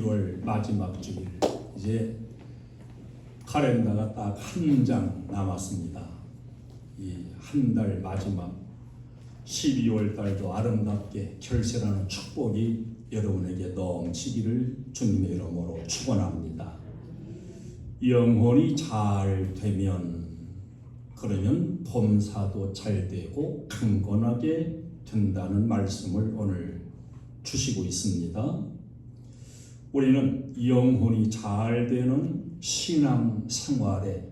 12월 마지막 주일, 이제 칼렌더가 딱 한 장 남았습니다. 이 한 달 마지막 12월 달도 아름답게 결실하는 축복이 여러분에게 넘치기를 주님의 이름으로 축원합니다. 영혼이 잘 되면, 그러면 범사도 잘 되고 강건하게 된다는 말씀을 오늘 주시고 있습니다. 우리는 영혼이 잘 되는 신앙 생활에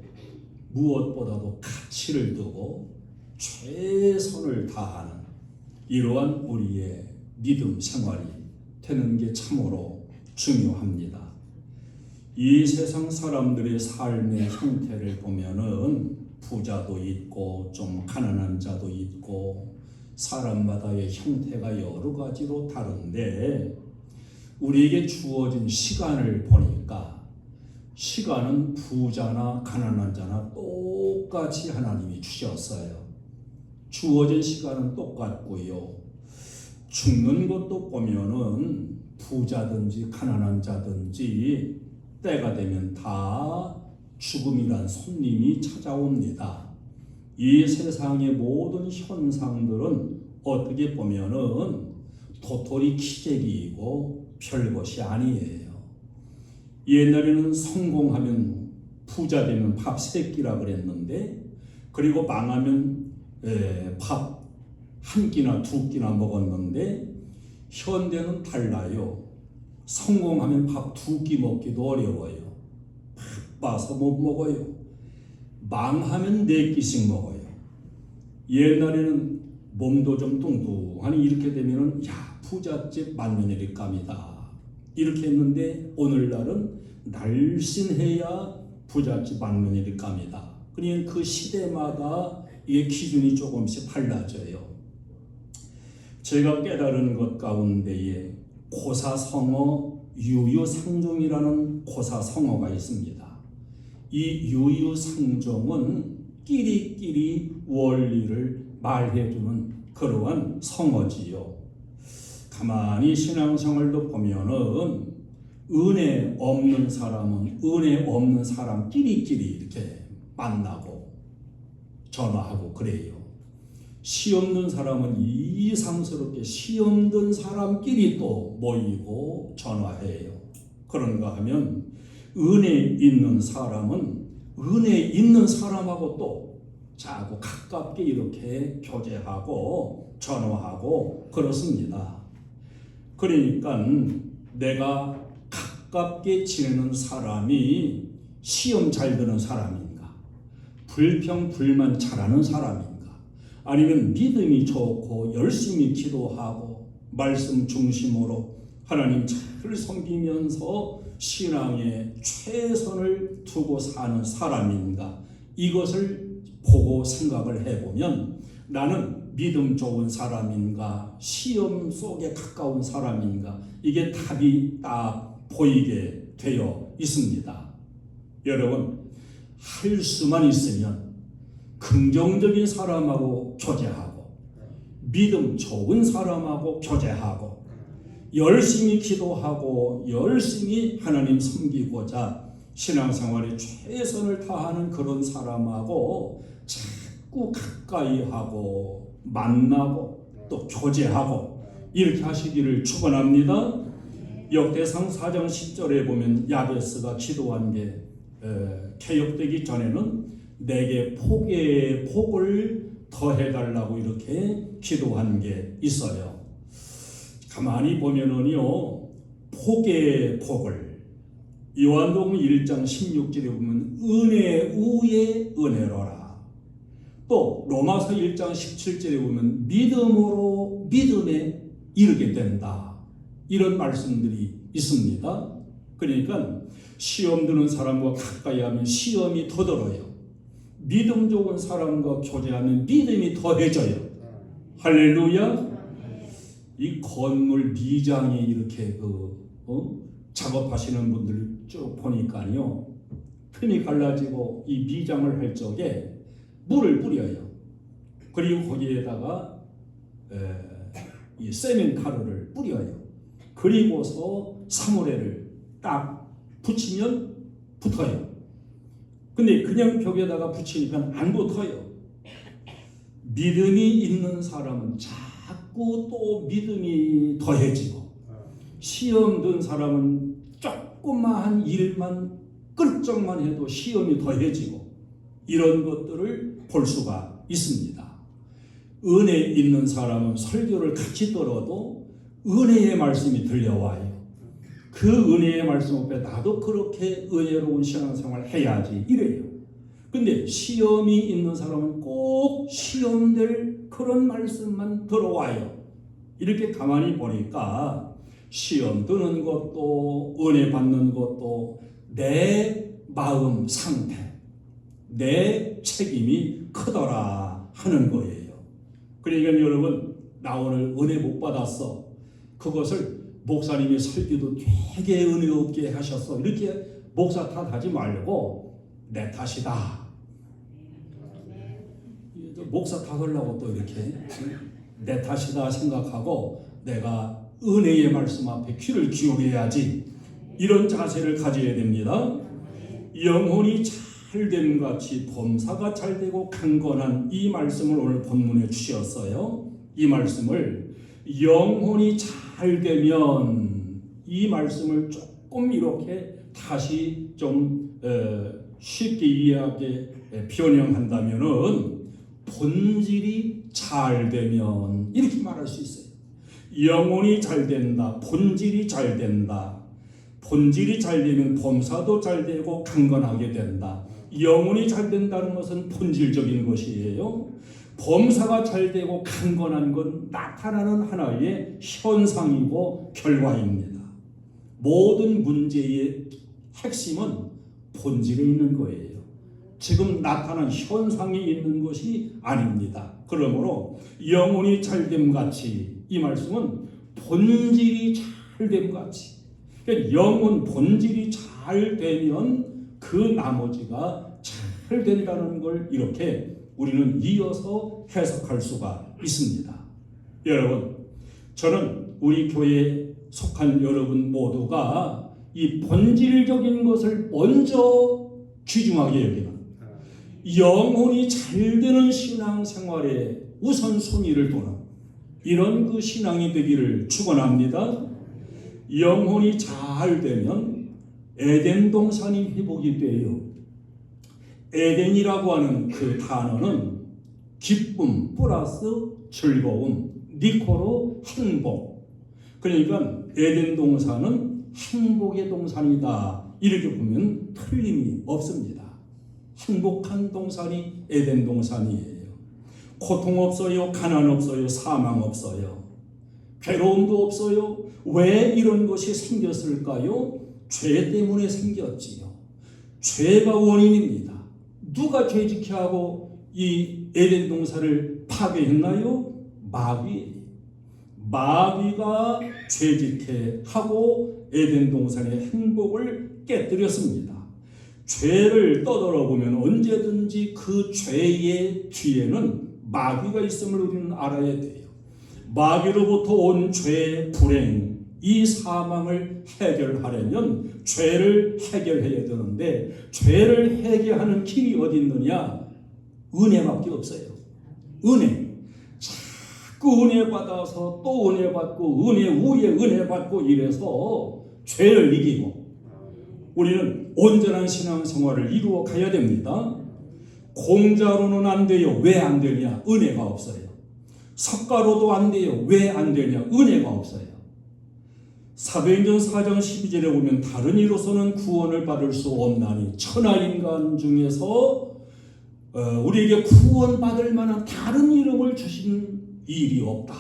무엇보다도 가치를 두고 최선을 다하는 이러한 우리의 믿음 생활이 되는 게 참으로 중요합니다. 이 세상 사람들의 삶의 형태를 보면은 부자도 있고 좀 가난한 자도 있고 사람마다의 형태가 여러 가지로 다른데, 우리에게 주어진 시간을 보니까 시간은 부자나 가난한 자나 똑같이 하나님이 주셨어요. 주어진 시간은 똑같고요. 죽는 것도 보면은 부자든지 가난한 자든지 때가 되면 다 죽음이란 손님이 찾아옵니다. 이 세상의 모든 현상들은 어떻게 보면은 도토리 키재기이고 별것이 아니에요. 옛날에는 성공하면 부자 되면 밥 3끼라 그랬는데, 그리고 망하면 밥 1끼나 2끼나 먹었는데, 현대는 달라요. 성공하면 밥 2끼 먹기도 어려워요. 바빠서 못 먹어요. 망하면 4끼씩 먹어요. 옛날에는 몸도 좀 뚱뚱하니 이렇게 되면은 부잣집 만면일감이다 이렇게 했는데, 오늘날은 날씬해야 부잣집 만면일감이다. 그러니까 그 시대마다 이 기준이 조금씩 달라져요. 제가 깨달은 것 가운데에 고사성어 유유상종이라는 고사성어가 있습니다. 이 유유상종은 끼리끼리 원리를 말해주는 그러한 성어지요. 가만히 신앙생활도 보면은 은혜 없는 사람은 은혜 없는 사람끼리끼리 이렇게 만나고 전화하고 그래요. 시 없는 사람은 이상스럽게 시 없는 사람끼리 또 모이고 전화해요. 그런가 하면 은혜 있는 사람은 은혜 있는 사람하고 또 자꾸 가깝게 이렇게 교제하고 전화하고 그렇습니다. 그러니까 내가 가깝게 지내는 사람이 시험 잘 드는 사람인가, 불평불만 잘하는 사람인가, 아니면 믿음이 좋고 열심히 기도하고 말씀 중심으로 하나님 잘 섬기면서 신앙에 최선을 두고 사는 사람인가, 이것을 보고 생각을 해보면 나는 믿음 좋은 사람인가, 시험 속에 가까운 사람인가, 이게 답이 딱 보이게 되어 있습니다. 여러분, 할 수만 있으면 긍정적인 사람하고 교제하고 믿음 좋은 사람하고 교제하고 열심히 기도하고 열심히 하나님 섬기고자 신앙생활에 최선을 다하는 그런 사람하고 자꾸 가까이 하고 만나고 또 교제하고 이렇게 하시기를 축원합니다. 역대상 4장 10절에 보면 야베스가 기도한 게 개혁되기 전에는 내게 복의 복을 더해달라고 이렇게 기도한 게 있어요. 가만히 보면은요, 복의 복을 요한복음 1장 16절에 보면 은혜 우에 은혜로라. 또 로마서 1장 17절에 보면 믿음으로 믿음에 이르게 된다. 이런 말씀들이 있습니다. 그러니까 시험 드는 사람과 가까이 하면 시험이 더 들어요. 믿음 좋은 사람과 교제하면 믿음이 더해져요. 할렐루야. 이 건물 미장이 이렇게 작업하시는 분들 쭉 보니까요, 틈이 갈라지고 이 미장을 할 적에 물을 뿌려요. 그리고 거기에다가 이 세멘가루를 뿌려요. 그리고서 사물회를 딱 붙이면 붙어요. 근데 그냥 벽에다가 붙이니까 안 붙어요. 믿음이 있는 사람은 자꾸 또 믿음이 더해지고, 시험 든 사람은 조그마한 일만 끌적만 해도 시험이 더해지고, 이런 것들을 볼 수가 있습니다. 은혜 있는 사람은 설교를 같이 들어도 은혜의 말씀이 들려와요. 그 은혜의 말씀 앞에 나도 그렇게 은혜로운 신앙생활을 해야지 이래요. 근데 시험이 있는 사람은 꼭 시험될 그런 말씀만 들어와요. 이렇게 가만히 보니까 시험 드는 것도 은혜 받는 것도 내 마음 상태, 내 책임이 크더라 하는 거예요. 그러니까 여러분, 나 오늘 은혜 못 받았어. 그것을 목사님이 설교도 되게 은혜 없게 하셨어. 이렇게 목사 탓하지 말고 내 탓이다. 목사 탓하려고 또 이렇게 내 탓이다 생각하고 내가 은혜의 말씀 앞에 귀를 기울여야지. 이런 자세를 가져야 됩니다. 영혼이 잘됨 같이 범사가 잘되고 강건한 이 말씀을 오늘 본문에 주셨어요. 이 말씀을 영혼이 잘되면, 이 말씀을 조금 이렇게 다시 좀 쉽게 이해하게 변형한다면은 본질이 잘되면 이렇게 말할 수 있어요. 영혼이 잘된다, 본질이 잘된다. 본질이 잘되면 범사도 잘되고 강건하게 된다. 영혼이 잘된다는 것은 본질적인 것이에요. 범사가 잘되고 강건한 건 나타나는 하나의 현상이고 결과입니다. 모든 문제의 핵심은 본질에 있는 거예요. 지금 나타난 현상이 있는 것이 아닙니다. 그러므로 영혼이 잘됨 같이, 이 말씀은 본질이 잘됨 같이, 그러니까 영혼 본질이 잘 되면 그 나머지가 잘 된다는 걸 이렇게 우리는 이어서 해석할 수가 있습니다. 여러분, 저는 우리 교회에 속한 여러분 모두가 이 본질적인 것을 먼저 귀중하게 여기는, 영혼이 잘 되는 신앙생활에 우선순위를 두는 이런 그 신앙이 되기를 축원합니다. 영혼이 잘 되면 에덴 동산이 회복이 돼요. 에덴이라고 하는 그 단어는 기쁨 플러스 즐거움, 니코로 행복. 그러니까 에덴 동산은 행복의 동산이다. 이렇게 보면 틀림이 없습니다. 행복한 동산이 에덴 동산이에요. 고통 없어요, 가난 없어요, 사망 없어요, 괴로움도 없어요. 왜 이런 것이 생겼을까요? 죄 때문에 생겼지요. 죄가 원인입니다. 누가 죄짓게 하고 이 에덴 동산을 파괴했나요? 마귀가 죄짓게 하고 에덴 동산의 행복을 깨뜨렸습니다. 죄를 떠돌아 보면 언제든지 그 죄의 뒤에는 마귀가 있음을 우리는 알아야 돼요. 마귀로부터 온 죄, 불행, 이 사망을 해결하려면 죄를 해결해야 되는데, 죄를 해결하는 길이 어디 있느냐? 은혜밖에 없어요. 은혜. 자꾸 은혜 받아서 또 은혜 받고 은혜 후에 은혜 받고 이래서 죄를 이기고 우리는 온전한 신앙생활을 이루어 가야 됩니다. 공자로는 안 돼요. 왜 안 되냐? 은혜가 없어요. 석가로도 안 돼요. 왜 안 되냐? 은혜가 없어요. 사도행전 4장 12절에 보면 다른 이로서는 구원을 받을 수 없나니 천하인간 중에서 우리에게 구원받을 만한 다른 이름을 주신 일이 없다.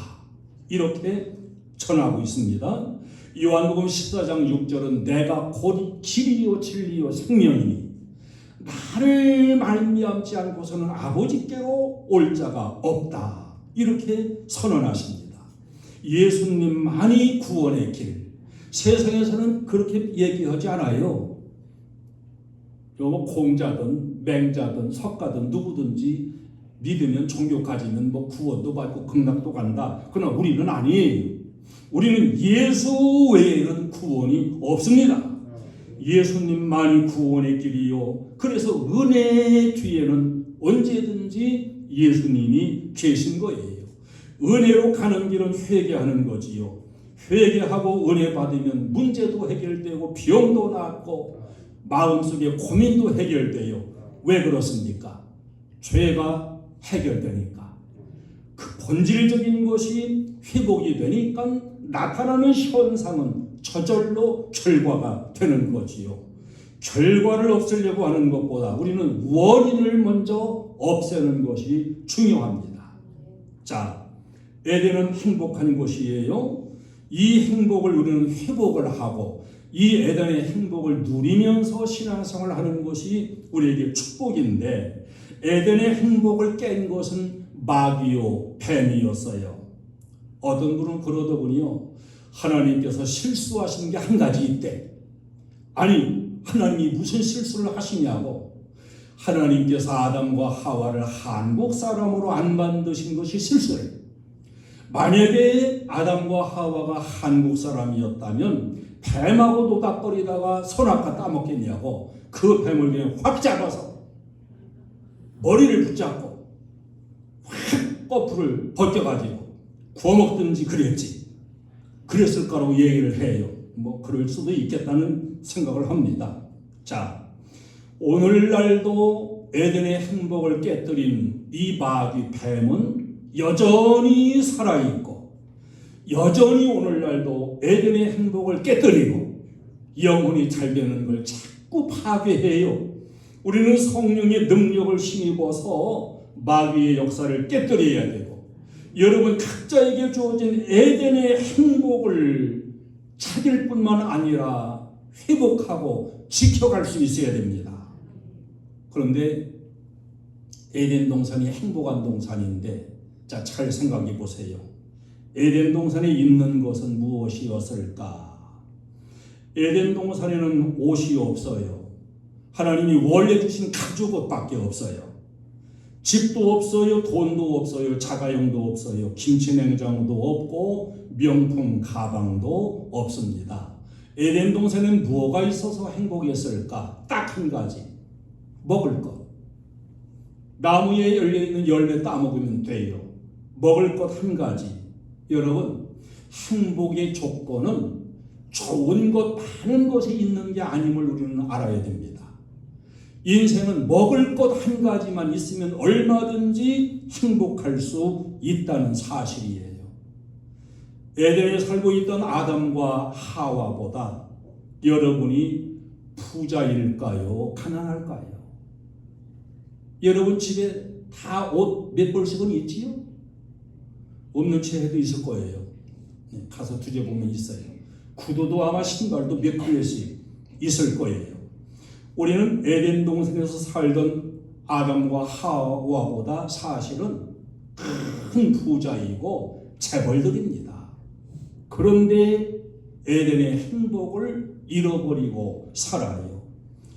이렇게 전하고 있습니다. 요한복음 14장 6절은 내가 곧 길이요 진리요 생명이니 나를 말미암지 않고서는 아버지께로 올 자가 없다. 이렇게 선언하십니다. 예수님만이 구원의 길. 세상에서는 그렇게 얘기하지 않아요. 공자든 맹자든 석가든 누구든지 믿으면 종교 가지면 뭐 구원도 받고 극락도 간다. 그러나 우리는 아니에요. 우리는 예수 외에는 구원이 없습니다. 예수님만이 구원의 길이요. 그래서 은혜의 뒤에는 언제든지 예수님이 계신 거예요. 은혜로 가는 길은 회개하는 거지요. 회개하고 은혜 받으면 문제도 해결되고 병도 낫고 마음속에 고민도 해결돼요. 왜 그렇습니까? 죄가 해결되니까. 그 본질적인 것이 회복이 되니까 나타나는 현상은 저절로 결과가 되는 거지요. 결과를 없애려고 하는 것보다 우리는 원인을 먼저 없애는 것이 중요합니다. 자, 에덴은 행복한 곳이에요. 이 행복을 우리는 회복을 하고 이 에덴의 행복을 누리면서 신앙생활을 하는 것이 우리에게 축복인데, 에덴의 행복을 깬 것은 마귀요 뱀이었어요. 어떤 분은 그러더군요. 하나님께서 실수하신 게 한 가지 있대. 아니, 하나님이 무슨 실수를 하시냐고. 하나님께서 아담과 하와를 한국 사람으로 안 만드신 것이 실수래요. 만약에 아담과 하와가 한국 사람이었다면 뱀하고 노닥거리다가 선악과 따먹겠냐고. 그 뱀을 그냥 확 잡아서 머리를 붙잡고 확 거풀을 벗겨가지고 구워먹든지 그랬지. 그랬을 거라고 얘기를 해요. 뭐 그럴 수도 있겠다는 생각을 합니다. 자, 오늘날도 에덴의 행복을 깨뜨린 이 마귀 뱀은 여전히 살아있고, 여전히 오늘날도 에덴의 행복을 깨뜨리고 영혼이 잘 되는 걸 자꾸 파괴해요. 우리는 성령의 능력을 힘입어서 마귀의 역사를 깨뜨려야 되고, 여러분 각자에게 주어진 에덴의 행복을 찾을 뿐만 아니라 회복하고 지켜갈 수 있어야 됩니다. 그런데 에덴 동산이 행복한 동산인데, 자, 잘 생각해 보세요. 에덴 동산에 있는 것은 무엇이었을까? 에덴 동산에는 옷이 없어요. 하나님이 원래 주신 가죽옷밖에 없어요. 집도 없어요. 돈도 없어요. 자가용도 없어요. 김치 냉장고도 없고 명품 가방도 없습니다. 에덴 동산에는 뭐가 있어서 행복했을까? 딱 한 가지. 먹을 것. 나무에 열려있는 열매 따먹으면 돼요. 먹을 것 한 가지. 여러분, 행복의 조건은 좋은 것, 많은 것이 있는 게 아님을 우리는 알아야 됩니다. 인생은 먹을 것 한 가지만 있으면 얼마든지 행복할 수 있다는 사실이에요. 에덴에 살고 있던 아담과 하와보다 여러분이 부자일까요? 가난할까요? 여러분 집에 다 옷 몇 벌씩은 있지요? 없는 채에도 있을 거예요. 가서 뒤져보면 있어요. 구두도 아마 신발도 몇 켤레씩 있을 거예요. 우리는 에덴 동산에서 살던 아담과 하와보다 사실은 큰 부자이고 재벌들입니다. 그런데 에덴의 행복을 잃어버리고 살아요.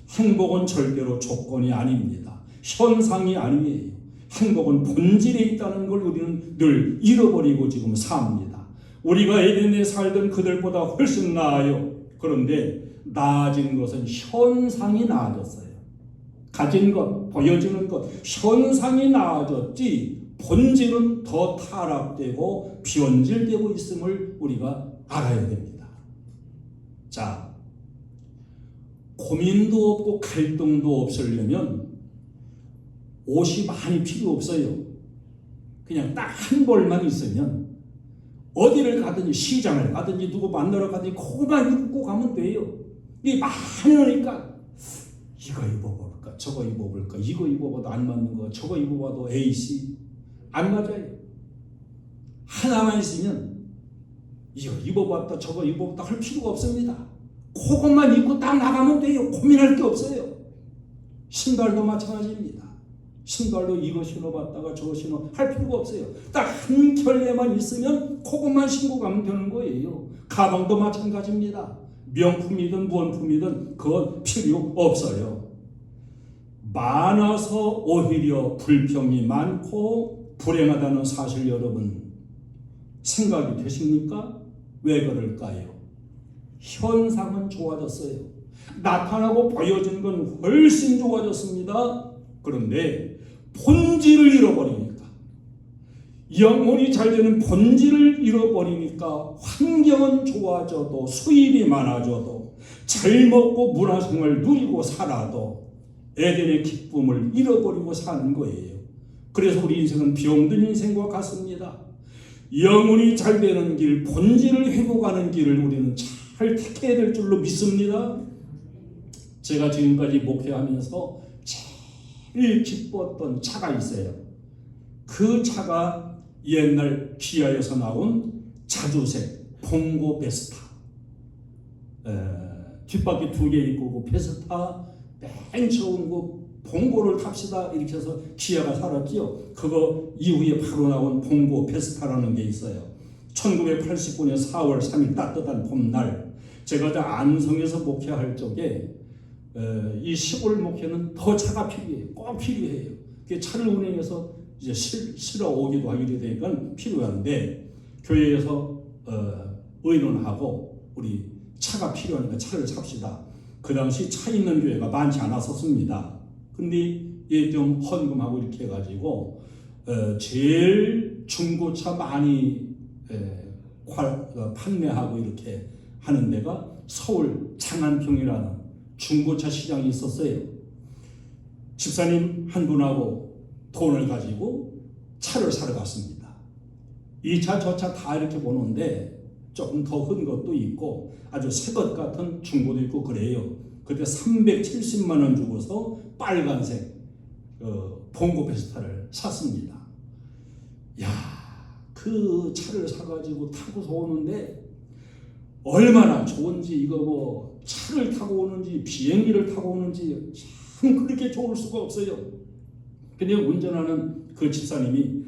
행복은 절대로 조건이 아닙니다. 현상이 아니에요. 행복은 본질에 있다는 걸 우리는 늘 잃어버리고 지금 삽니다. 우리가 에덴에 살던 그들보다 훨씬 나아요. 그런데 나아진 것은 현상이 나아졌어요. 가진 것, 보여주는 것, 현상이 나아졌지 본질은 더 타락되고 변질되고 있음을 우리가 알아야 됩니다. 자, 고민도 없고 갈등도 없으려면 옷이 많이 필요 없어요. 그냥 딱 한 벌만 있으면 어디를 가든지 시장을 가든지 누구 만나러 가든지 그거만 입고 가면 돼요. 이게 많으니까 이거 입어볼까 저거 입어볼까 이거 입어봐도 안 맞는 거 저거 입어봐도 AC 안 맞아요. 하나만 있으면 이거 입어봤다 저거 입어봤다 할 필요가 없습니다. 그것만 입고 딱 나가면 돼요. 고민할 게 없어요. 신발도 마찬가지입니다. 신발도 이거 신어봤다가 저거 신어 할 필요가 없어요. 딱 한 켤레만 있으면 그것만 신고 가면 되는 거예요. 가방도 마찬가지입니다. 명품이든 무언품이든 그건 필요 없어요. 많아서 오히려 불평이 많고 불행하다는 사실 여러분 생각이 되십니까? 왜 그럴까요? 현상은 좋아졌어요. 나타나고 보여지는 건 훨씬 좋아졌습니다. 그런데 본질을 잃어버리니까, 영혼이 잘 되는 본질을 잃어버리니까 환경은 좋아져도 수입이 많아져도 잘 먹고 문화생활 누리고 살아도 에덴의 기쁨을 잃어버리고 사는 거예요. 그래서 우리 인생은 병든 인생과 같습니다. 영혼이 잘 되는 길, 본질을 회복하는 길을 우리는 잘 택해야 될 줄로 믿습니다. 제가 지금까지 목회하면서 제일 기뻤던 차가 있어요. 그 차가 옛날 기아에서 나온 자주색 봉고 베스타. 뒷바퀴 2개 있고 그 베스타 맨 처음 그 봉고를 탑시다 이렇게 해서 기아가 살았지요. 그거 이후에 바로 나온 봉고 베스타라는 게 있어요. 1989년 4월 3일 따뜻한 봄날, 제가 안성에서 목회할 적에 이 시골 목회는 더 차가 필요해요. 꼭 필요해요. 차를 운행해서 이제 실어 오기도 하고 이래 되니까 필요한데, 교회에서 의논하고 우리 차가 필요하니까 차를 삽시다. 그 당시 차 있는 교회가 많지 않았었습니다. 근데 얘 좀 헌금하고 이렇게 해가지고 제일 중고차 많이 판매하고 이렇게 하는 데가 서울 장안평이라는 중고차 시장이 있었어요. 집사님 한 분하고 돈을 가지고 차를 사러 갔습니다. 이 차 저 차 다 이렇게 보는데 조금 더 흔 것도 있고 아주 새 것 같은 중고도 있고 그래요. 그때 370만 원 주고서 빨간색 봉고 베스타를 샀습니다. 야, 그 차를 사가지고 타고서 오는데 얼마나 좋은지, 이거 뭐 차를 타고 오는지 비행기를 타고 오는지 참 그렇게 좋을 수가 없어요. 근데 운전하는 그 집사님이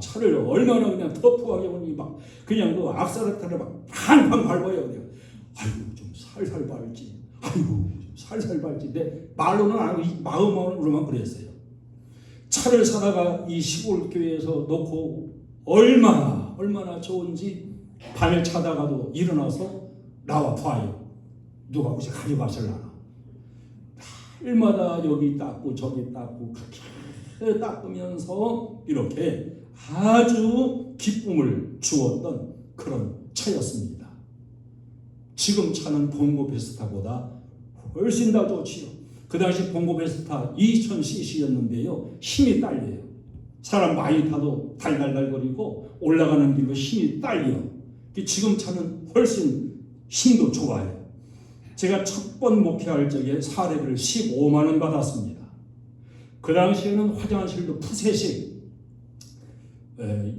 차를 얼마나 그냥 터프하게 오니 막 그냥 그 악셀레터를 막 팡팡 밟아요. 그냥 아이고 좀 살살 밟지, 아이고 좀 살살 밟지. 내 말로는 아니고 마음으로만 그랬어요. 차를 사다가 이 시골 교회에서 놓고 얼마나 좋은지 밤에 자다가도 일어나서 나와 봐요. 누가 혹시 가져가실라나. 날마다 여기 닦고 저기 닦고 그렇게 닦으면서 이렇게 아주 기쁨을 주었던 그런 차였습니다. 지금 차는 봉고 베스타보다 훨씬 더 좋지요. 그 당시 봉고 베스타 2000cc였는데요. 힘이 딸려요. 사람 많이 타도 달달달거리고 올라가는 길로 힘이 딸려. 지금 차는 훨씬 힘도 좋아요. 제가 첫 번 목회할 적에 사례비를 15만 원 받았습니다. 그 당시에는 화장실도 푸세식,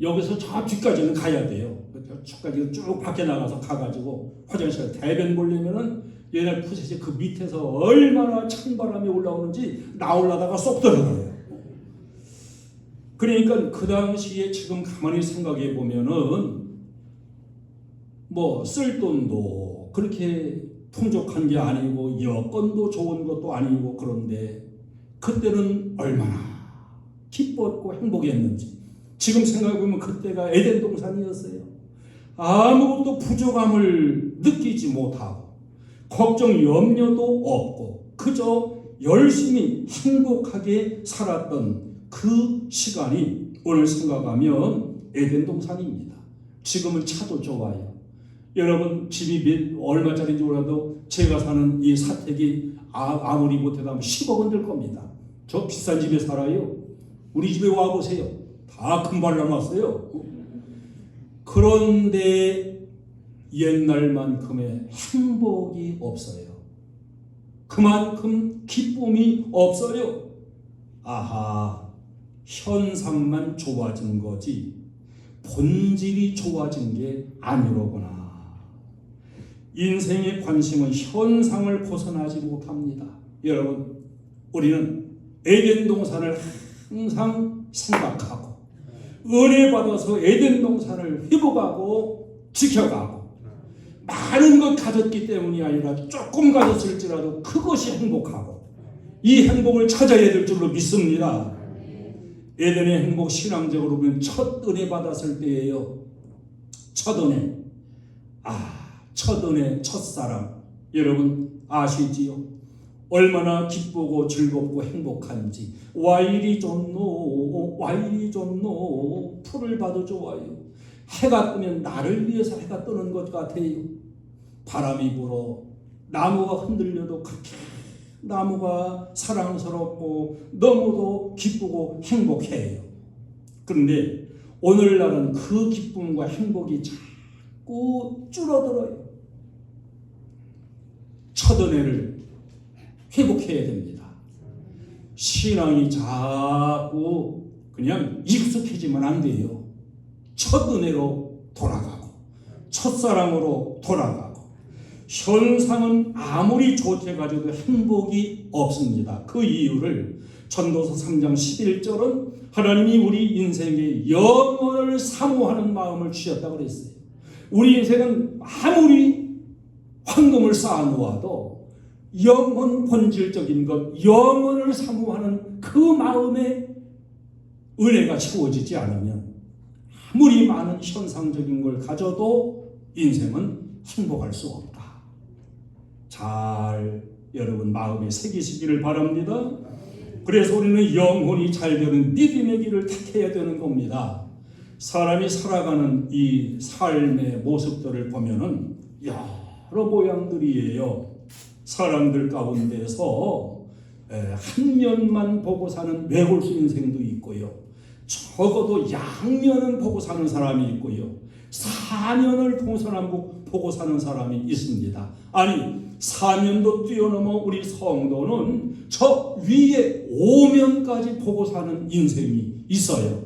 여기서 저 뒤까지는 가야 돼요. 저까지 쭉 밖에 나가서 가가지고 화장실 대변 보려면은 옛날 푸세식 그 밑에서 얼마나 찬바람이 올라오는지 나올라다가 쏙 들어가요. 그러니까 그 당시에 지금 가만히 생각해 보면은 뭐 쓸 돈도 그렇게 풍족한 게 아니고 여건도 좋은 것도 아니고, 그런데 그때는 얼마나 기뻤고 행복했는지 지금 생각해보면 그때가 에덴 동산이었어요. 아무것도 부족함을 느끼지 못하고 걱정 염려도 없고 그저 열심히 행복하게 살았던 그 시간이 오늘 생각하면 에덴 동산입니다. 지금은 차도 좋아요. 여러분 집이 얼마짜리인지 몰라도 제가 사는 이 사택이 아무리 못해도 10억 원 들 겁니다. 저 비싼 집에 살아요. 우리 집에 와보세요. 다 금발 남았어요. 그런데 옛날만큼의 행복이 없어요. 그만큼 기쁨이 없어요. 아하, 현상만 좋아진 거지 본질이 좋아진 게 아니로구나. 인생의 관심은 현상을 벗어나지 못합니다. 여러분, 우리는 에덴 동산을 항상 생각하고 은혜 받아서 에덴 동산을 회복하고 지켜가고 많은 것 가졌기 때문이 아니라 조금 가졌을지라도 그것이 행복하고 이 행복을 찾아야 될 줄로 믿습니다. 에덴의 행복 신앙적으로 보면 첫 은혜 받았을 때예요. 첫 은혜. 첫은혜, 첫사랑 여러분 아시지요? 얼마나 기쁘고 즐겁고 행복한지. 와이리 좋노 와이리 좋노 풀을 봐도 좋아요. 해가 뜨면 나를 위해서 해가 뜨는 것 같아요. 바람이 불어 나무가 흔들려도 그렇게 나무가 사랑스럽고 너무도 기쁘고 행복해요. 그런데 오늘날은 그 기쁨과 행복이 자꾸 줄어들어요. 첫은혜를 회복해야 됩니다. 신앙이 자꾸 그냥 익숙해지면 안 돼요. 첫은혜로 돌아가고 첫사랑으로 돌아가고. 현상은 아무리 좋게가지고도 행복이 없습니다. 그 이유를 전도서 3장 11절은 하나님이 우리 인생에 영원을 사모하는 마음을 주셨다고 그랬어요. 우리 인생은 아무리 황금을 쌓아놓아도 영혼 본질적인 것, 영혼을 사모하는 그 마음에 은혜가 채워지지 않으면 아무리 많은 현상적인 걸 가져도 인생은 행복할 수 없다. 잘 여러분 마음에 새기시기를 바랍니다. 그래서 우리는 영혼이 잘 되는 믿음의 길을 택해야 되는 겁니다. 사람이 살아가는 이 삶의 모습들을 보면은 여러 모양들이에요. 사람들 가운데서 한 면만 보고 사는 외골수 인생도 있고요. 적어도 양면은 보고 사는 사람이 있고요. 사면을 동서남북 보고 사는 사람이 있습니다. 아니 사면도 뛰어넘어 우리 성도는 저 위에 오면까지 보고 사는 인생이 있어요.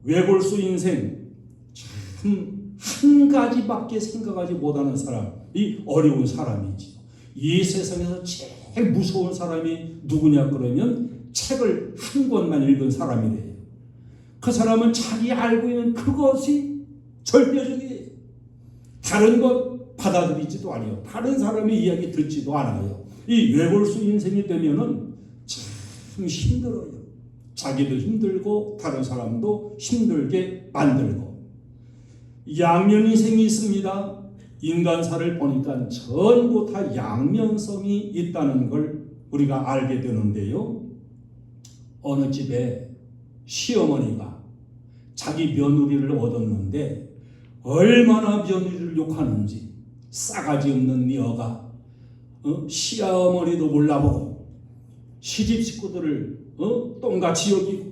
외골수 인생 참 한 가지밖에 생각하지 못하는 사람이 어려운 사람이지. 이 세상에서 제일 무서운 사람이 누구냐 그러면 책을 한 권만 읽은 사람이래요. 그 사람은 자기 알고 있는 그것이 절대적이에요. 다른 것 받아들이지도 않아요. 다른 사람의 이야기 듣지도 않아요. 이 외골수 인생이 되면은 참 힘들어요. 자기도 힘들고 다른 사람도 힘들게 만들고. 양면 인생이 있습니다. 인간사를 보니까 전부 다 양면성이 있다는 걸 우리가 알게 되는데요. 어느 집에 시어머니가 자기 며느리를 얻었는데 얼마나 며느리를 욕하는지. 싸가지 없는 여가 시어머니도 몰라보고 시집 식구들을 똥같이 여기고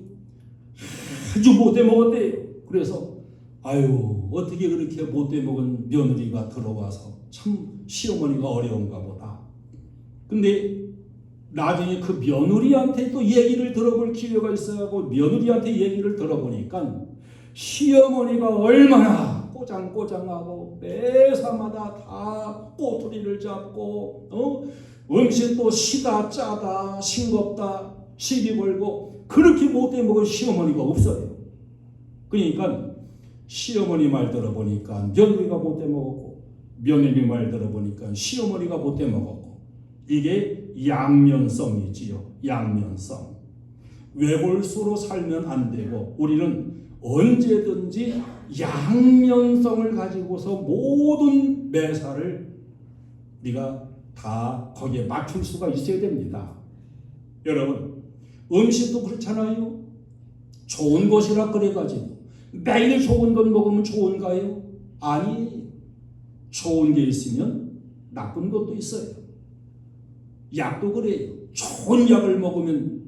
아주 못돼 먹었대요. 그래서 아유 어떻게 그렇게 못돼 먹은 며느리가 들어와서 참 시어머니가 어려운가 보다. 근데 나중에 그 며느리한테 또 얘기를 들어볼 기회가 있어가지고 며느리한테 얘기를 들어보니까 시어머니가 얼마나 꼬장꼬장하고 매사마다 다 꼬투리를 잡고 음식도 시다 짜다 싱겁다 시비 걸고 그렇게 못돼 먹은 시어머니가 없어요. 그러니까 시어머니 말 들어보니까 며느리가 못돼 먹었고 며느리 말 들어보니까 시어머니가 못돼 먹었고 이게 양면성이지요. 양면성. 외골수로 살면 안 되고 우리는 언제든지 양면성을 가지고서 모든 매사를 우리가 다 거기에 맞출 수가 있어야 됩니다. 여러분 음식도 그렇잖아요. 좋은 것이라 그래가지고 매일 좋은 것 먹으면 좋은가요? 아니, 좋은 게 있으면 나쁜 것도 있어요. 약도 그래요. 좋은 약을 먹으면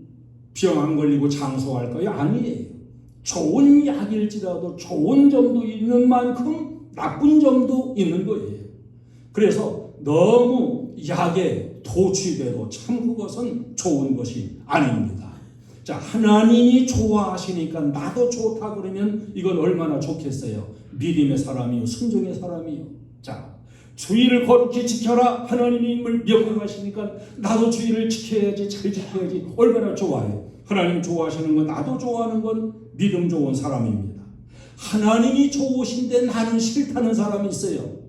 병 안 걸리고 장수할까요? 아니에요. 좋은 약일지라도 좋은 점도 있는 만큼 나쁜 점도 있는 거예요. 그래서 너무 약에 도취돼도 참 그것은 좋은 것이 아닙니다. 자, 하나님이 좋아하시니까 나도 좋다 그러면 이건 얼마나 좋겠어요. 믿음의 사람이요, 순종의 사람이요. 자, 주의를 거룩히 지켜라. 하나님이 명령하시니까 나도 주의를 지켜야지, 잘 지켜야지. 얼마나 좋아요. 하나님 좋아하시는 건 나도 좋아하는 건 믿음 좋은 사람입니다. 하나님이 좋으신데 나는 싫다는 사람이 있어요.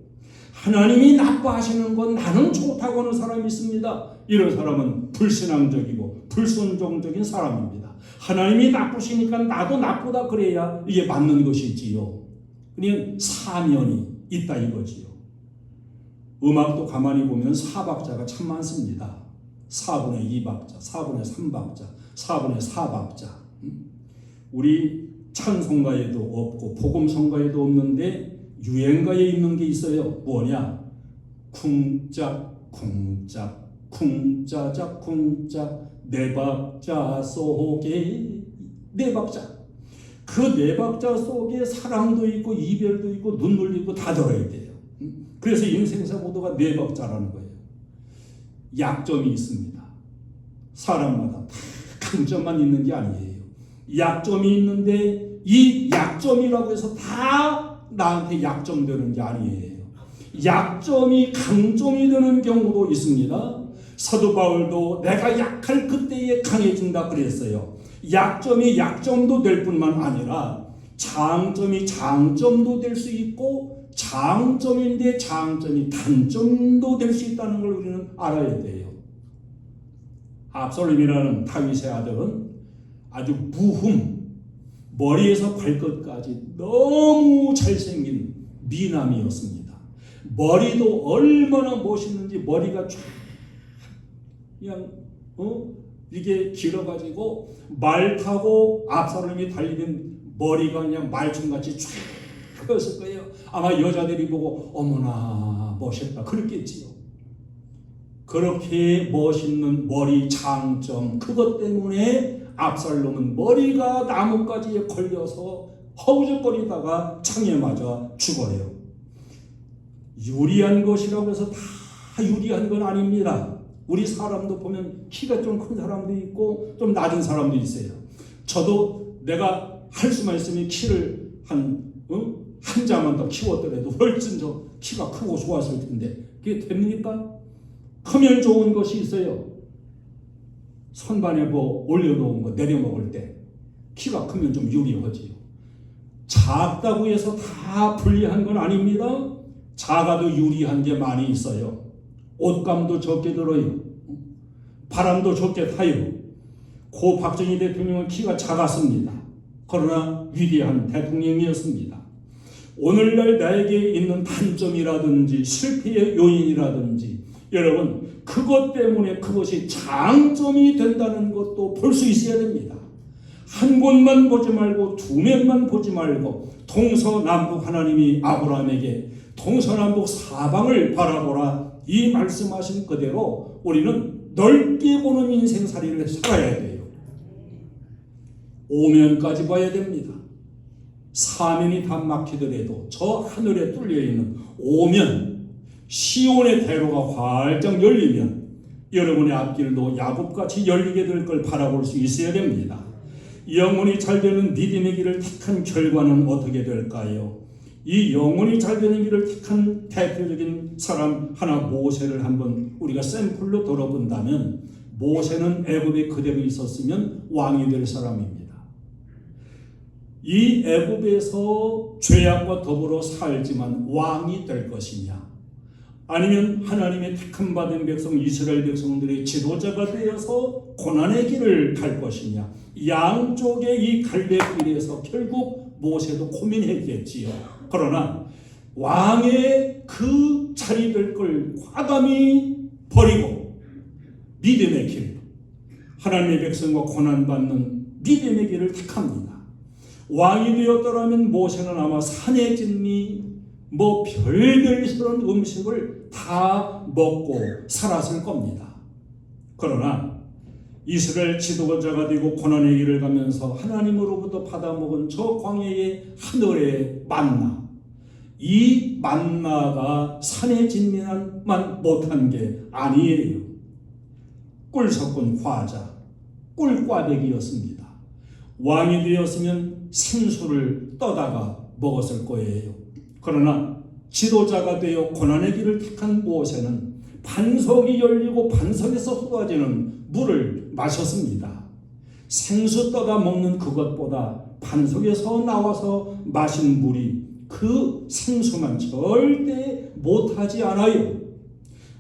하나님이 나빠하시는 건 나는 좋다고 하는 사람이 있습니다. 이런 사람은 불신앙적이고 불순종적인 사람입니다. 하나님이 나쁘시니까 나도 나쁘다 그래야 이게 맞는 것이지요. 그냥 사면이 있다 이거지요. 음악도 가만히 보면 4박자가 참 많습니다. 4분의 2박자, 4분의 3박자, 4분의 4박자. 우리 찬송가에도 없고 복음성가에도 없는데 유행가에 있는 게 있어요. 뭐냐? 쿵짝 쿵짝 쿵짜작 쿵짝 네 박자 속에 네 박자. 그 네 박자 속에 사랑도 있고 이별도 있고 눈물도 있고 다 들어야 돼요. 그래서 인생사 모두가 네 박자라는 거예요. 약점이 있습니다. 사람마다 다 강점만 있는 게 아니에요. 약점이 있는데 이 약점이라고 해서 다 나한테 약점 되는 게 아니에요. 약점이 강점이 되는 경우도 있습니다. 사도 바울도 내가 약할 그때에 강해진다 그랬어요. 약점이 약점도 될 뿐만 아니라 장점이 장점도 될 수 있고 장점인데 장점이 단점도 될 수 있다는 걸 우리는 알아야 돼요. 압살롬이라는 다윗의 아들은 아주 머리에서 발끝까지 너무 잘생긴 미남이었습니다. 머리도 얼마나 멋있는지 머리가 쫙 그냥 이게 길어가지고 말 타고 압살롬이 달리는 머리가 그냥 말춤같이 쫙 폈을 거예요. 아마 여자들이 보고 어머나 멋있다 그랬겠지요. 그렇게 멋있는 머리 장점 그것 때문에 압살롬은 머리가 나뭇가지에 걸려서 허우적거리다가 창에 맞아 죽어요. 유리한 것이라고 해서 다 유리한 건 아닙니다. 우리 사람도 보면 키가 좀 큰 사람도 있고 좀 낮은 사람도 있어요. 저도 내가 할 수만 있으면 키를 한 자만 더 키웠더라도 훨씬 더 키가 크고 좋았을 텐데 그게 됩니까? 크면 좋은 것이 있어요. 선반에 뭐 올려놓은 거 내려먹을 때 키가 크면 좀 유리하지요. 작다고 해서 다 불리한 건 아닙니다. 작아도 유리한 게 많이 있어요. 옷감도 적게 들어요. 바람도 적게 타요. 고 박정희 대통령은 키가 작았습니다. 그러나 위대한 대통령이었습니다. 오늘날 나에게 있는 단점이라든지 실패의 요인이라든지 여러분 그것 때문에 그것이 장점이 된다는 것도 볼 수 있어야 됩니다. 한 곳만 보지 말고 두 면만 보지 말고 동서남북 하나님이 아브라함에게 동서남북 사방을 바라보라 이 말씀하신 그대로 우리는 넓게 보는 인생살이를 살아야 돼요. 오면까지 봐야 됩니다. 사면이 다 막히더라도 저 하늘에 뚫려있는 오면 시온의 대로가 활짝 열리면 여러분의 앞길도 야곱같이 열리게 될 걸 바라볼 수 있어야 됩니다. 영혼이 잘 되는 믿음의 길을 택한 결과는 어떻게 될까요? 이 영혼이 잘 되는 길을 택한 대표적인 사람 하나 모세를 한번 우리가 샘플로 들어본다면 모세는 애굽에 그대로 있었으면 왕이 될 사람입니다. 이 애굽에서 죄악과 더불어 살지만 왕이 될 것이냐 아니면 하나님의 택함 받은 백성 이스라엘 백성들의 지도자가 되어서 고난의 길을 갈 것이냐 양쪽의 이 갈래길에서 결국 모세도 고민했겠지요. 그러나 왕의 그 자리 될 걸 과감히 버리고 믿음의 길 하나님의 백성과 고난받는 믿음의 길을 택합니다. 왕이 되었더라면 모세는 아마 산의 진미 뭐 별별 그런 음식을 다 먹고 살았을 겁니다. 그러나 이스라엘 지도자가 되고 고난의 길을 가면서 하나님으로부터 받아먹은 저 광야의 하늘의 만나 이 만나가 산의 진미만 못한 게 아니에요. 꿀 섞은 과자 꿀꽈배기였습니다. 왕이 되었으면 생수를 떠다가 먹었을 거예요. 그러나 지도자가 되어 고난의 길을 택한 모세는 반석이 열리고 반석에서 쏟아지는 물을 마셨습니다. 생수 떠다 먹는 그것보다 반석에서 나와서 마신 물이 그 생수만 절대 못하지 않아요.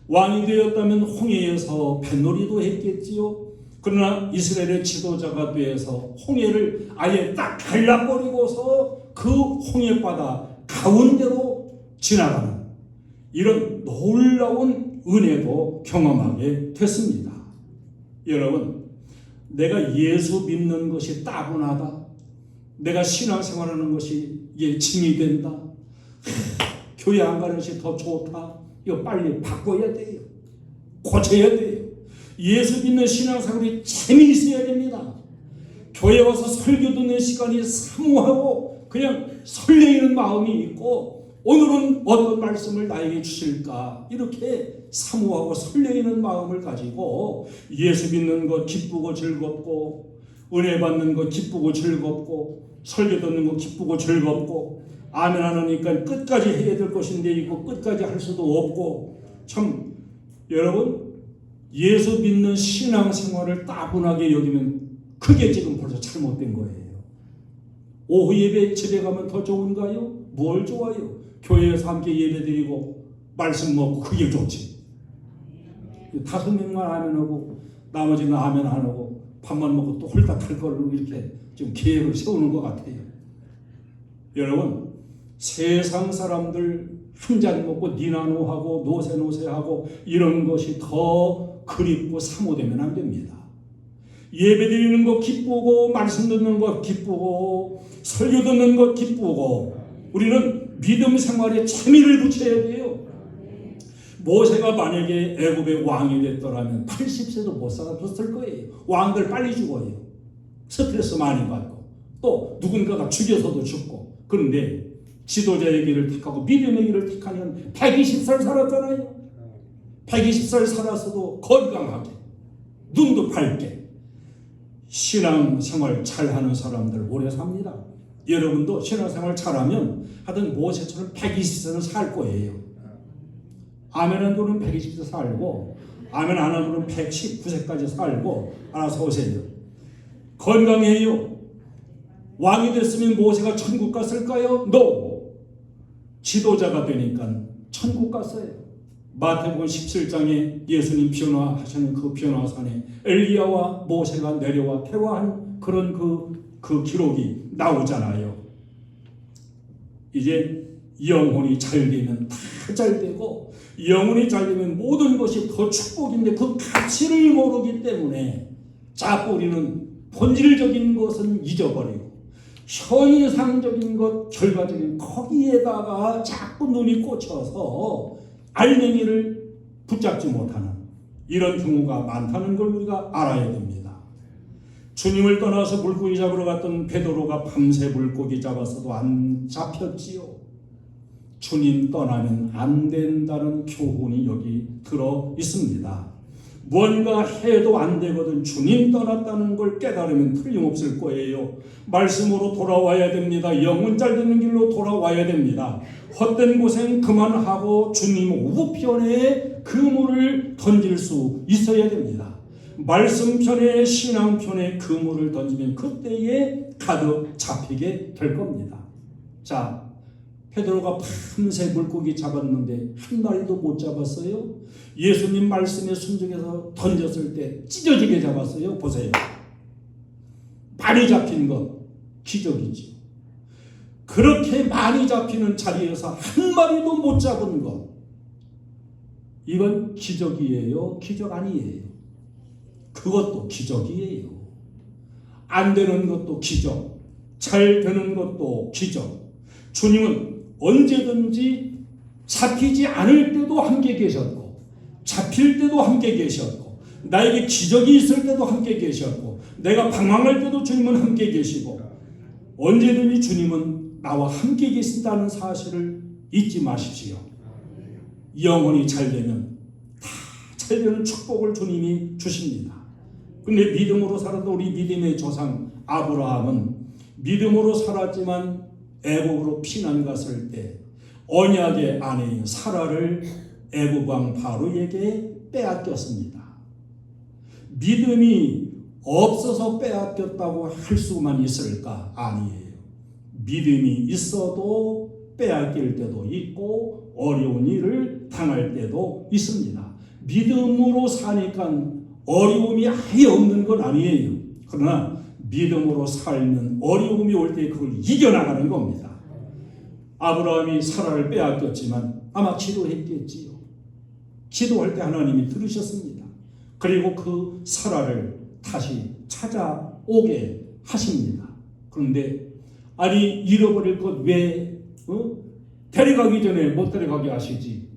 왕이 되었다면 홍해에서 뱃놀이도 했겠지요. 그러나 이스라엘의 지도자가 되어서 홍해를 아예 딱 갈라버리고서 그 홍해바다 가운데로 지나가는 이런 놀라운 은혜도 경험하게 됐습니다. 여러분, 내가 예수 믿는 것이 따분하다, 내가 신앙생활하는 것이 짐이 된다, 교회 안 가는 것이 더 좋다, 이거 빨리 바꿔야 돼요. 고쳐야 돼요. 예수 믿는 신앙생활이 재미있어야 됩니다. 교회 와서 설교 듣는 시간이 사모하고 그냥 설레이는 마음이 있고, 오늘은 어떤 말씀을 나에게 주실까, 이렇게 사모하고 설레이는 마음을 가지고 예수 믿는 것 기쁘고 즐겁고, 은혜 받는 것 기쁘고 즐겁고, 설교 듣는 것 기쁘고 즐겁고, 아멘 하니까 끝까지 해야 될 것인데 이거 끝까지 할 수도 없고, 참 여러분, 예수 믿는 신앙생활을 따분하게 여기면 그게 지금 벌써 잘못된 거예요. 오후 예배 집에 가면 더 좋은가요? 뭘 좋아요? 교회에서 함께 예배드리고 말씀 먹고 그게 좋지. 5명만 아멘하고 나머지는 아멘 안 하고 밥만 먹고 또 홀딱 할 걸로 이렇게 좀 계획을 세우는 것 같아요. 여러분, 세상 사람들 한 잔 먹고 니나노하고 노세노세하고 이런 것이 더 그립고 사모되면 안 됩니다. 예배 드리는 것 기쁘고, 말씀 듣는 것 기쁘고, 설교 듣는 것 기쁘고, 우리는 믿음 생활에 재미를 붙여야 돼요. 모세가 만약에 애굽의 왕이 됐더라면 80세도 못 살았을 거예요. 왕들 빨리 죽어요. 스트레스 많이 받고, 또 누군가가 죽여서도 죽고. 그런데 지도자의 길을 택하고 믿음의 길을 택하면 120살 살았잖아요. 120살 살았어도 건강하게, 눈도 밝게. 신앙생활 잘하는 사람들 오래 삽니다. 여러분도 신앙생활 잘하면 하여튼 모세처럼 120세는 살 거예요. 아멘 한 분은 120세 살고, 아멘 안 한 분은 119세까지 살고. 알아서 오세요. 건강해요. 왕이 됐으면 모세가 천국 갔을까요? No. 지도자가 되니까 천국 갔어요. 마태복음 17장에 예수님 변화하시는 그 변화산에 엘리야와 모세가 내려와 대화한 그런 그 기록이 나오잖아요. 이제 영혼이 잘 되면 다 잘 되고, 영혼이 잘 되면 모든 것이 더 축복인데 그 가치를 모르기 때문에 자꾸 우리는 본질적인 것은 잊어버리고 현상적인 것, 결과적인 거기에다가 자꾸 눈이 꽂혀서 알맹이를 붙잡지 못하는 이런 경우가 많다는 걸 우리가 알아야 됩니다. 주님을 떠나서 물고기 잡으러 갔던 베드로가 밤새 물고기 잡았어도 안 잡혔지요. 주님 떠나면 안 된다는 교훈이 여기 들어 있습니다. 뭔가 해도 안 되거든 주님 떠났다는 걸 깨달으면 틀림없을 거예요. 말씀으로 돌아와야 됩니다. 영혼 잘 되는 길로 돌아와야 됩니다. 헛된 고생 그만하고 주님 우편에 그물을 던질 수 있어야 됩니다. 말씀편에 신앙편에 그물을 던지면 그때에 가득 잡히게 될 겁니다. 자, 베드로가 밤새 물고기 잡았는데 한 마리도 못 잡았어요. 예수님 말씀에 순종해서 던졌을 때 찢어지게 잡았어요. 보세요. 많이 잡힌 것 기적이지. 그렇게 많이 잡히는 자리에서 한 마리도 못 잡은 것, 이건 기적이에요? 기적 아니에요? 그것도 기적이에요. 안 되는 것도 기적, 잘 되는 것도 기적. 주님은 언제든지 잡히지 않을 때도 함께 계셨고, 잡힐 때도 함께 계셨고, 나에게 기적이 있을 때도 함께 계셨고, 내가 방황할 때도 주님은 함께 계시고, 언제든지 주님은 나와 함께 계신다는 사실을 잊지 마십시오. 영혼이 잘 되면 다 잘 되는 축복을 주님이 주십니다. 근데 믿음으로 살아도 우리 믿음의 조상 아브라함은 믿음으로 살았지만 애굽으로 피난 갔을 때 언약의 아내인 사라를 애굽 왕 바로에게 빼앗겼습니다. 믿음이 없어서 빼앗겼다고 할 수만 있을까? 아니에요. 믿음이 있어도 빼앗길 때도 있고 어려운 일을 당할 때도 있습니다. 믿음으로 사니까 어려움이 아예 없는 건 아니에요. 그러나 믿음으로 살면 어려움이 올 때 그걸 이겨나가는 겁니다. 아브라함이 사라를 빼앗겼지만 아마 기도했겠지요. 기도할 때 하나님이 들으셨습니다. 그리고 그 사라를 다시 찾아오게 하십니다. 그런데 아니 잃어버릴 것 왜 데려가기 전에 못 데려가게 하시지?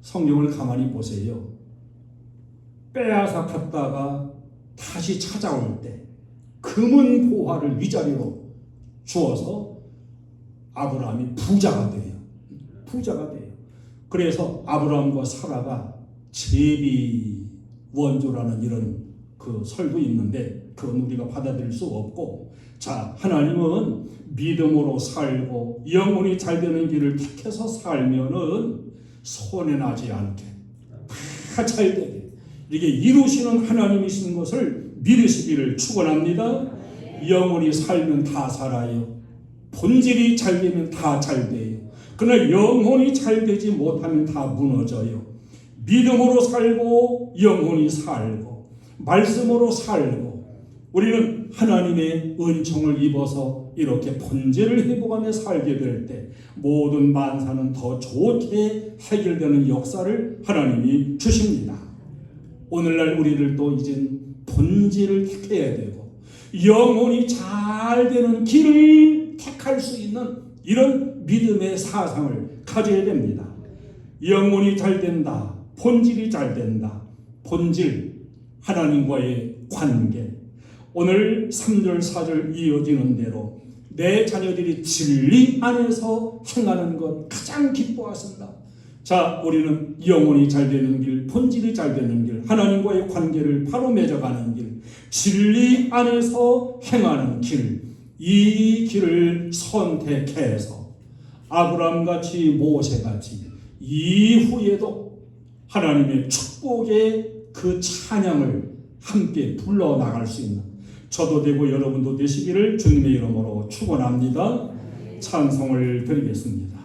성경을 가만히 보세요. 빼앗아 갔다가 다시 찾아올 때 금은 보화를 위자료로 주어서 아브라함이 부자가 돼요. 부자가 돼요. 그래서 아브라함과 사라가 제비 원조라는 이런 그 설도 있는데 그건 우리가 받아들일 수 없고, 자, 하나님은 믿음으로 살고 영혼이 잘 되는 길을 택해서 살면은 손해나지 않게 다 잘 되게 이게 이루시는 하나님이신 것을 믿으시기를 축원합니다. 영혼이 살면 다 살아요. 본질이 잘 되면 다 잘 돼요. 그러나 영혼이 잘 되지 못하면 다 무너져요. 믿음으로 살고 영혼이 살고 말씀으로 살고 우리는 하나님의 은총을 입어서 이렇게 본질을 회복하며 살게 될 때 모든 만사는 더 좋게 해결되는 역사를 하나님이 주십니다. 오늘날 우리들도 이제 본질을 택해야 되고 영혼이 잘 되는 길을 택할 수 있는 이런 믿음의 사상을 가져야 됩니다. 영혼이 잘 된다. 본질이 잘 된다. 본질, 하나님과의 관계. 오늘 3절 4절 이어지는 대로 내 자녀들이 진리 안에서 행하는 것 가장 기뻐하신다. 자, 우리는 영혼이 잘 되는 길, 본질이 잘 되는 길, 하나님과의 관계를 바로 맺어가는 길, 진리 안에서 행하는 길, 이 길을 선택해서 아브라함같이 모세같이 이후에도 하나님의 축복의 그 찬양을 함께 불러나갈 수 있는 저도 되고 여러분도 되시기를 주님의 이름으로 축원합니다. 찬송을 드리겠습니다.